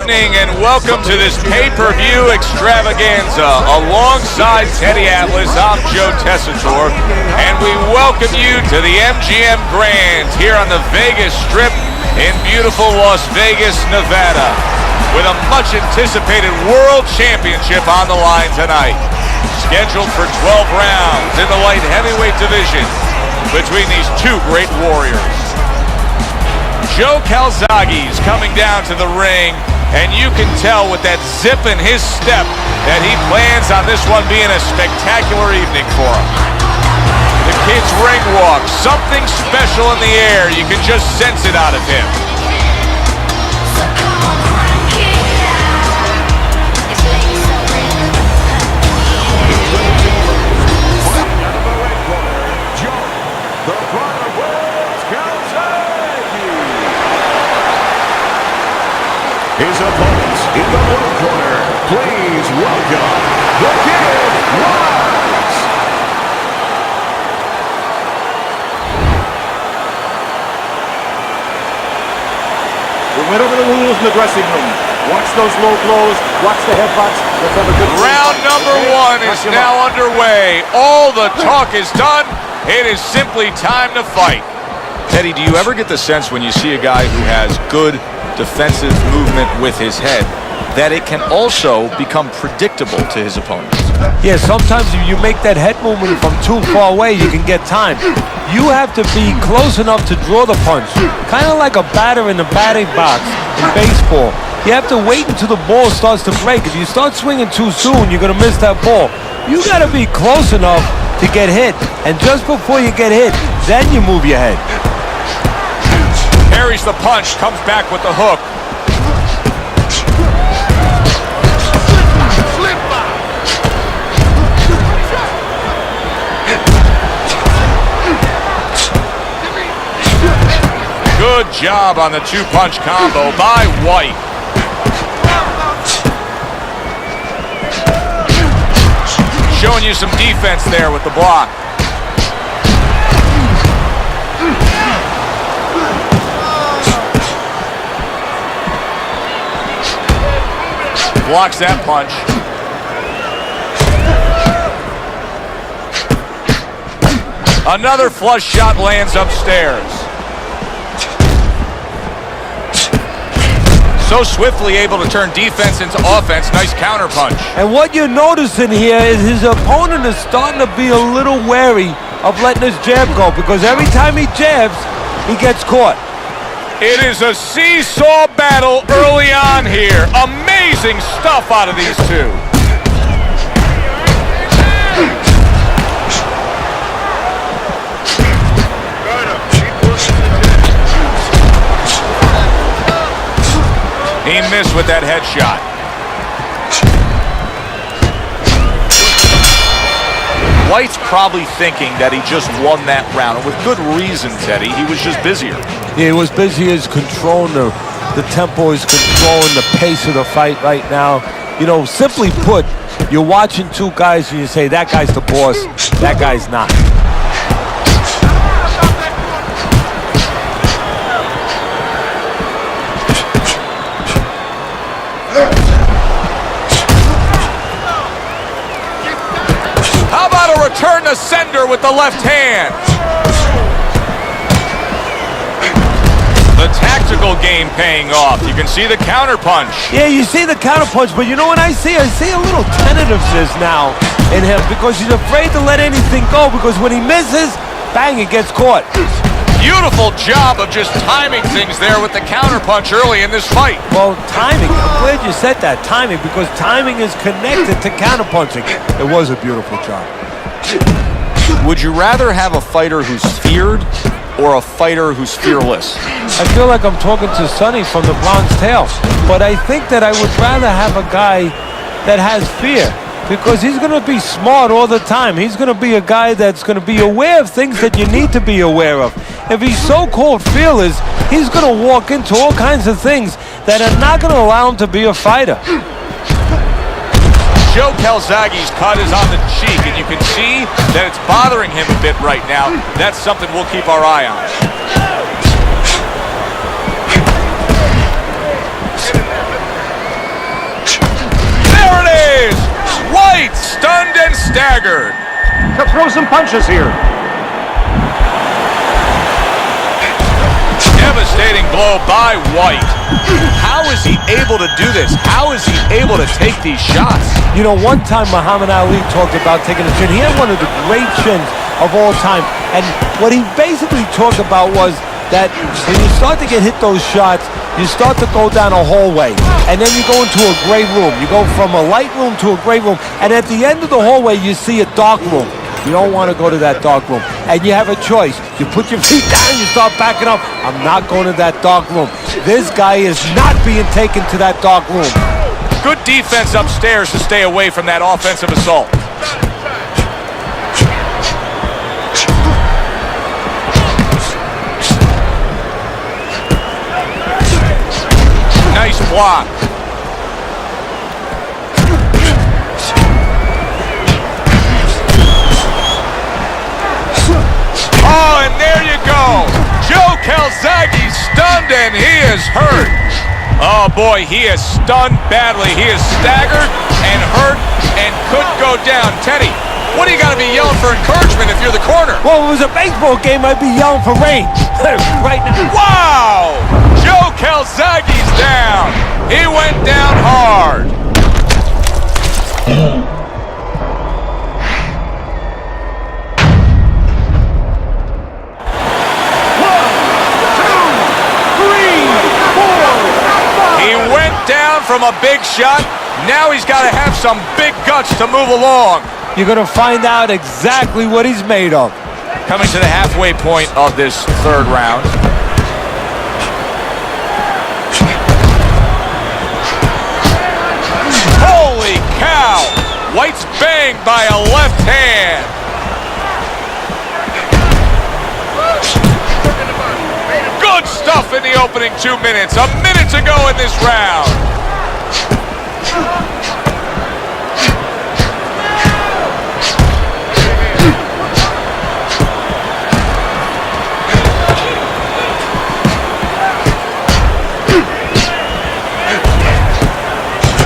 evening and welcome to this pay-per-view extravaganza. Alongside Teddy Atlas, I'm Joe Tessitore, and we welcome you to the MGM Grand here on the Vegas Strip in beautiful Las Vegas, Nevada, with a much-anticipated World Championship on the line tonight. Scheduled for 12 rounds in the light heavyweight division between these two great warriors. Joe Calzaghe is coming down to the ring, and you can tell with that zip in his step that he plans on this one being a spectacular evening for him. The kid's ring walk, something special in the air. You can just sense it out of him. His opponents in the blue corner, please welcome the Kid Wise. We went over the rules in the dressing room. Watch those low blows, watch the headbutts. Let's have a good round number one is now underway. All the talk is done. It is simply time to fight. Teddy, do you ever get the sense when you see a guy who has good defensive movement with his head that it can also become predictable to his opponents? Yeah, sometimes if you make that head movement from too far away, you can get time. You have to be close enough to draw the punch, kind of like a batter in the batting box in baseball. You have to wait until the ball starts to break. If you start swinging too soon, you're going to miss that ball. You got to be close enough to get hit, and just before you get hit, then you move your head. Parries the punch, comes back with the hook. Good job on the two-punch combo by White. Showing you some defense there with the block. Blocks that punch. Another flush shot lands upstairs. So swiftly able to turn defense into offense. Nice counter punch. And what you're noticing here is his opponent is starting to be a little wary of letting his jab go, because every time he jabs, he gets caught. It is a seesaw battle early on here. Amazing stuff out of these two. He missed with that headshot. White's probably thinking that he just won that round, and with good reason, Teddy. He was just busier. Yeah, he was busy as controlling the tempo, is controlling the pace of the fight right now. You know, simply put, you're watching two guys and you say, that guy's the boss, that guy's not. How about a return to sender with the left hand? The tactical game paying off. You can see the counter punch. Yeah, you see the counter punch, but you know what I see? I see a little tentativeness now in him, because he's afraid to let anything go, because when he misses, bang, it gets caught. Beautiful job of just timing things there with the counter punch early in this fight. Well, timing, I'm glad you said that, timing, because timing is connected to counter punching. It was a beautiful job. Would you rather have a fighter who's feared or a fighter who's fearless? I feel like I'm talking to Sonny from the Bronx Tale, but I think that I would rather have a guy that has fear, because he's going to be smart all the time. He's going to be a guy that's going to be aware of things that you need to be aware of. If he's so-called fearless, he's going to walk into all kinds of things that are not going to allow him to be a fighter. Joe Calzaghe's cut is on the cheek, and you can see that it's bothering him a bit right now. That's something we'll keep our eye on. He's staggered. To throw some punches here. Devastating blow by White. How is he able to do this? How is he able to take these shots? You know, one time Muhammad Ali talked about taking a chin. He had one of the great chins of all time. And what he basically talked about was that when you start to get hit those shots, you start to go down a hallway. And then you go into a gray room. You go from a light room to a gray room. And at the end of the hallway, you see a dark room. You don't want to go to that dark room. And you have a choice. You put your feet down, you start backing up. I'm not going to that dark room. This guy is not being taken to that dark room. Good defense upstairs to stay away from that offensive assault. Nice block. Oh, and there you go. Joe Calzaghe stunned and he is hurt. Oh boy, he is stunned badly. He is staggered and hurt and could go down. Teddy, what do you got to be yelling for encouragement if you're the corner? Well, if it was a baseball game, I'd be yelling for rain. Right now. Wow! Joe Calzaghe's down. He went down hard. Down from a big shot. Now he's got to have some big guts to move along. You're going to find out exactly what he's made of. Coming to the halfway point of this third round. Holy cow! White's banged by a left hand. Good stuff in the opening 2 minutes. A minute to go in this round.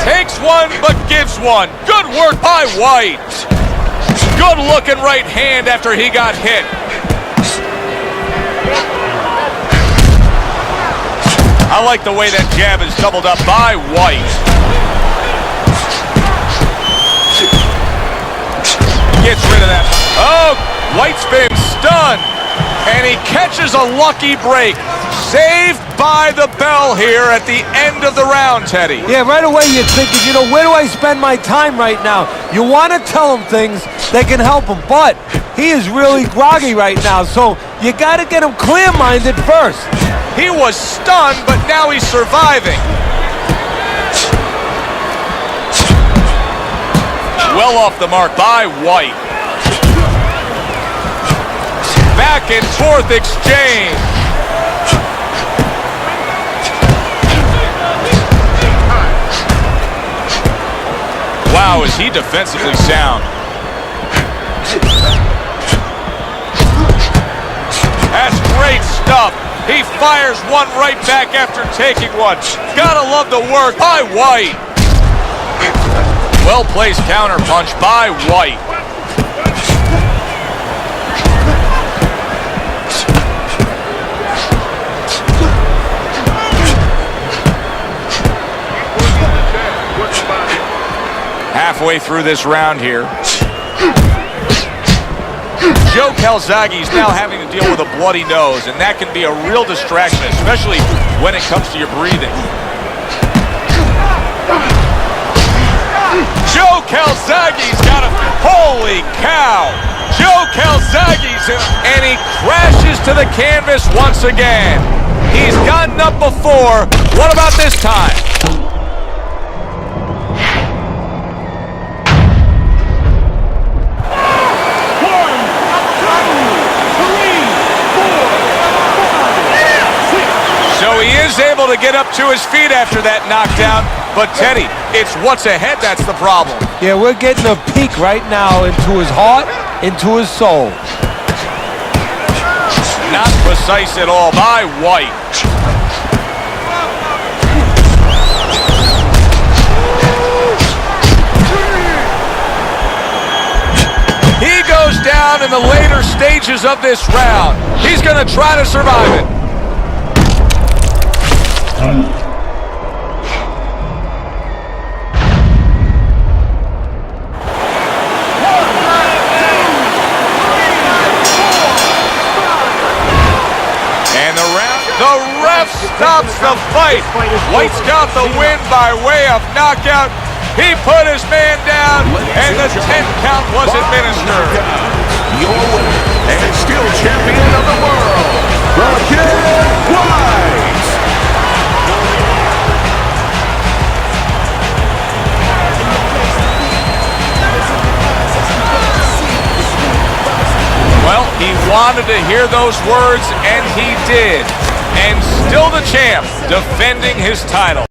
Takes one, but gives one. Good work by White. Good looking right hand after he got hit. I like the way that jab is doubled up by White. Gets rid of that. Oh, White's been stunned. And he catches a lucky break. Saved by the bell here at the end of the round, Teddy. Yeah, right away you're thinking, you know, where do I spend my time right now? You want to tell him things that can help him, but he is really groggy right now, so you got to get him clear-minded first. He was stunned, but now he's surviving. Well off the mark by White. Back and forth exchange. Wow, is he defensively sound. That's great stuff. He fires one right back after taking one. Gotta love the work by White. Well-placed counter punch by White. Halfway through this round here. Joe Calzaghe is now having to deal with a bloody nose, and that can be a real distraction, especially when it comes to your breathing. Joe Calzaghe's got a... Holy cow! Joe Calzaghe's in, and he crashes to the canvas once again. He's gotten up before. What about this time? He is able to get up to his feet after that knockdown, but Teddy, it's what's ahead that's the problem. Yeah, we're getting a peek right now into his heart, into his soul. Not precise at all by White. in the later stages of this round. He's going to try to survive it. The ref stops the fight. White's got the win by way of knockout. He put his man down, and the 10 count was administered. Your winner and still champion of the world, the Kid White. Well, he wanted to hear those words, and he did. And still the champ, defending his title.